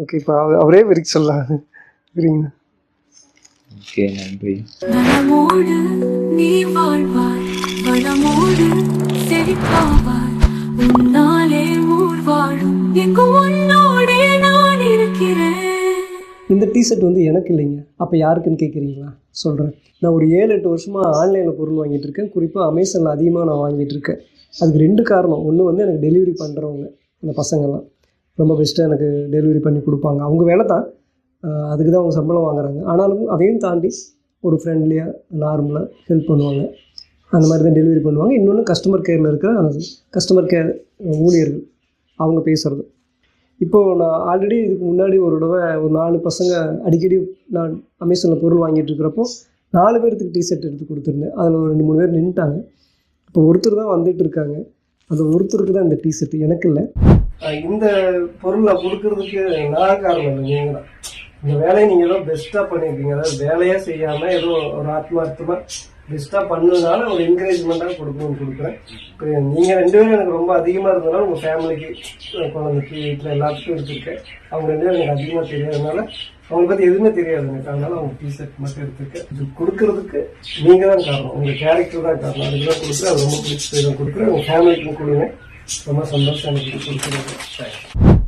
Okay, இப்போ அவரே விரிக்க சொல்லலாம். விரிங்க. ஓகே, நன்றி. நலமோடு நீ வாழ்வாய், வளமோடு செழிப்பாவாய், உன்னாலே ஊர் வாழும் எங்கு உன்னோடே நான் இருக்கிறேன். இந்த டிஷர்ட் வந்து எனக்கு இல்லைங்க. அப்போ யாருக்குன்னு கேட்குறீங்களா? சொல்கிறேன். நான் ஒரு 7-8 வருஷமாக ஆன்லைனில் பொருள் வாங்கிட்டு இருக்கேன். குறிப்பாக அமேசானில் அதிகமாக நான் வாங்கிட்டு இருக்கேன். அதுக்கு 2 காரணம். ஒன்று வந்து எனக்கு டெலிவரி பண்ணுறவங்க, அந்த பசங்கள்லாம் ரொம்ப பெஸ்ட்டாக எனக்கு டெலிவரி பண்ணி கொடுப்பாங்க. அவங்க வேலை தான், அதுக்கு தான் அவங்க சம்பளம் வாங்குறாங்க. ஆனாலும் அதையும் தாண்டி ஒரு ஃப்ரெண்ட்லியாக நார்மலாக ஹெல்ப் பண்ணுவாங்க. அந்த மாதிரி தான் டெலிவரி பண்ணுவாங்க. இன்னொன்று கஸ்டமர் கேரில் இருக்கிற கஸ்டமர் கேர் ஊழியர்கள் அவங்க பேசுகிறது. இப்போது நான் ஆல்ரெடி இதுக்கு முன்னாடி ஒரு தடவை ஒரு 4 பசங்க அடிக்கடி நான் அமேசானில் பொருள் வாங்கிட்டு இருக்கிறப்போ 4 பேர்த்துக்கு டிஷர்ட் எடுத்து கொடுத்துருந்தேன். அதில் ஒரு 2-3 பேர் நின்றுட்டாங்க. இப்போ ஒருத்தர் தான் வந்துட்டு இருக்காங்க. அந்த ஒருத்தருக்கு தான் இந்த டிஷர்ட், எனக்கு இல்லை. இந்த பொருள் நான் கொடுக்கறதுக்கு நான் காரணம் இல்லை, நீங்கள் தான். இந்த வேலையை நீங்கள் தான் பெஸ்ட்டாக பண்ணியிருக்கீங்க. அதாவது வேலையாக செய்யாமல் ஏதோ ஒரு ஆத்மார்த்தமாக பெஸ்ட்டாக பண்ணதுனால ஒரு என்கரேஜ்மெண்ட்டாக கொடுக்குறேன். இப்போ நீங்கள் 2 பேரும் எனக்கு ரொம்ப அதிகமாக இருந்ததுனால உங்கள் ஃபேமிலிக்கு, குழந்தைக்கு, வீட்டில் எல்லாத்துக்கும் எடுத்துருக்கேன். அவங்க 2 பேரும் எனக்கு அதிகமாக தெரியாதனால அவங்களை பற்றி எதுவுமே தெரியாது எனக்கு. அதனால அவங்க டிஷர்ட் மட்டும் எடுத்துருக்கேன். இது கொடுக்கறதுக்கு நீங்கள் தான் காரணம், உங்கள் கேரக்டர் தான் காரணம். அதுக்கு தான் கொடுக்குறேன். அது ரொம்ப பிடிச்சி தான் கொடுக்குறேன். உங்கள் ஃபேமிலிக்கும் கொடுங்க. ரொம்ப சந்தோஷம் எனக்கு கொடுக்குறது.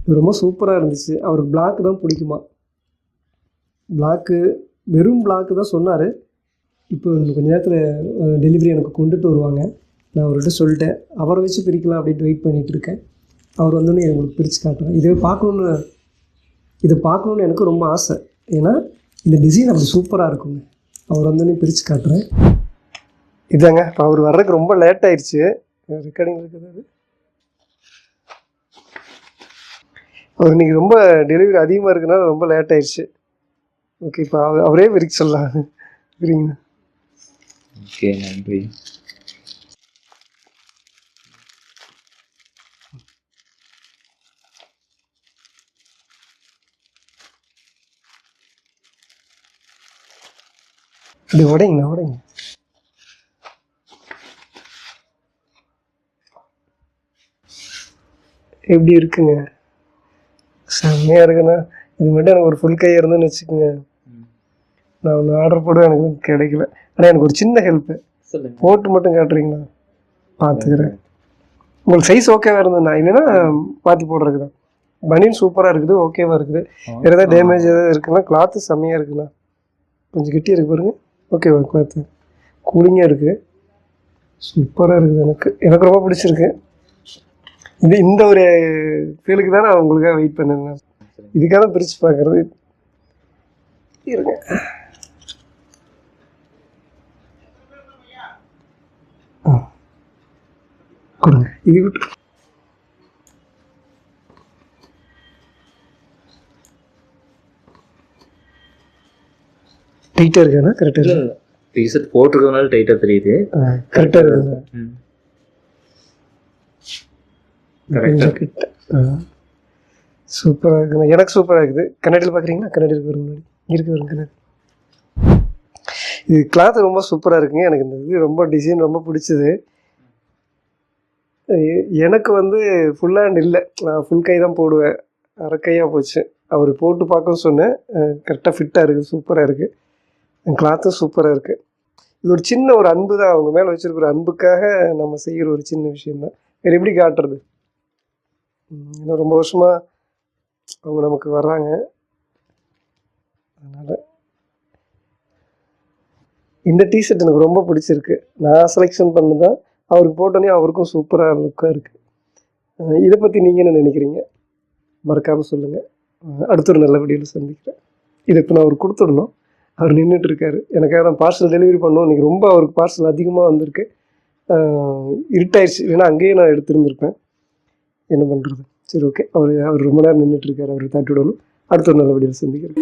இது ரொம்ப சூப்பராக இருந்துச்சு. அவருக்கு பிளாக் தான் பிடிக்குமா. பிளாக்கு, வெறும் பிளாக்கு தான் சொன்னார். இப்போ இன்னும் கொஞ்சம் நேரத்தில் டெலிவரி எனக்கு கொண்டுட்டு வருவாங்க. நான் அவர்கிட்ட சொல்லிட்டேன், அவரை வச்சு பிரிக்கலாம் அப்படின்ட்டு வெயிட் பண்ணிகிட்டு இருக்கேன். அவர் வந்தோடனே உங்களுக்கு பிரித்து காட்டுறேன். இதை பார்க்கணுன்னு எனக்கு ரொம்ப ஆசை. ஏன்னா இந்த டிசைன் அப்படி சூப்பராக இருக்குங்க. அவர் வந்தோடனே பிரித்து காட்டுறேன். இதாங்க, இப்போ அவர் வர்றதுக்கு ரொம்ப லேட் ஆயிடுச்சு. ரெக்கார்டிங் இருக்குது. அது அவர் இன்றைக்கி ரொம்ப டெலிவரி அதிகமாக இருக்குனால ரொம்ப லேட் ஆயிடுச்சு. ஓகே, இப்போ அவரே விரிக்க சொல்லலாம். விரிங்க. ஓகே, நன்றி. அப்படி உடைங்க. எப்படி இருக்குங்க? செம்மையாக இருக்குண்ணா. இது மட்டும் எனக்கு ஒரு ஃபுல் கையாக இருந்துன்னு வச்சுக்கோங்க, நான் ஒன்று ஆர்டர் போடுவேன். எனக்கு கிடைக்கல. ஆனால் எனக்கு ஒரு சின்ன ஹெல்ப்பு, போட்டு மட்டும் காட்டுறீங்களா? பார்த்துக்கிறேன். உங்களுக்கு சைஸ் ஓகேவாக இருந்ததுண்ணா, இல்லைன்னா மாற்றி போடுறதுக்கு தான். பனியன் சூப்பராக இருக்குது, ஓகேவாக இருக்குது. வேறு ஏதாவது டேமேஜ் எதாவது இருக்குன்னா கிளாத்து செம்மையாக இருக்குண்ணா. கொஞ்சம் கெட்டியாக இருக்குது பாருங்கள். ஓகேவா? கிளாத்து கூலிங்காக இருக்குது, சூப்பராக இருக்குது. எனக்கு ரொம்ப பிடிச்சிருக்கு. இந்த ஒரு ஃபீலுக்கு தான் நான் உங்களுக்காக வெயிட் பண்ணுங்க. இதுக்காக தான் பிரித்து பார்க்குறது. இருங்க, கொடுங்க. இது விட்டு டைட்டாக இருக்காண்ணா? கரெக்டாக இருக்கு. டிஷர்ட் போட்டிருக்கிறதுனால டைட்டாக தெரியுது. கரெக்டாக இருக்குங்க. சூப்பராக இருக்குண்ணா. எனக்கு சூப்பராக இருக்குது. கண்ணாடியில் பார்க்குறீங்களா? கண்ணாடியில் வரும் முன்னாடி இருக்கு வரும் கண்ணாடி. இது கிளாத் ரொம்ப சூப்பராக இருக்குங்க. எனக்கு இந்த இது ரொம்ப டிசைன் ரொம்ப பிடிச்சது. எனக்கு வந்து ஃபுல் ஹேண்ட் இல்லை, நான் ஃபுல் கை தான் போடுவேன். அரை கையாக போச்சு. அவர் போட்டு பார்க்க சொன்னேன். கரெக்டாக ஃபிட்டாக இருக்குது, சூப்பராக இருக்குது. கிளாத்தும் சூப்பராக இருக்குது. இது ஒரு சின்ன ஒரு அன்பு தான், அவங்க மேலே வச்சுருக்கிற அன்புக்காக நம்ம செய்கிற ஒரு சின்ன விஷயந்தான். வேறு எப்படி காட்டுறது? இன்னும் ரொம்ப வருஷமாக அவங்க நமக்கு வர்றாங்க. அதனால் இந்த டிஷர்ட் எனக்கு ரொம்ப பிடிச்சிருக்கு. நான் செலெக்ஷன் பண்ணு தான். அவருக்கு போட்டோன்னே அவருக்கும் சூப்பராக லுக்காக இருக்குது. இதை பற்றி நீங்கள் என்ன நினைக்கிறீங்க? மறக்காமல் சொல்லுங்கள். அடுத்த ஒரு நல்ல வீடியோவில் சந்திக்கிறேன். இதை இப்போ நான் அவருக்கு கொடுத்துடணும். அவர் நின்றுட்டு இருக்காரு. எனக்காக தான் பார்சல் டெலிவரி பண்ணோம். இன்றைக்கி ரொம்ப அவருக்கு பார்சல் அதிகமாக வந்திருக்கு. இருட்டாயிடுச்சு, இல்லைன்னா அங்கேயே நான் எடுத்துருந்துருப்பேன். என்ன பண்ணுறது? சரி, ஓகே. அவர் ரொம்ப நேரம் நின்றுட்டு இருக்காரு. அவர் தட்டி விடணும். அடுத்த ஒரு நல்ல வீடியோவில் சந்திக்கிறேன்.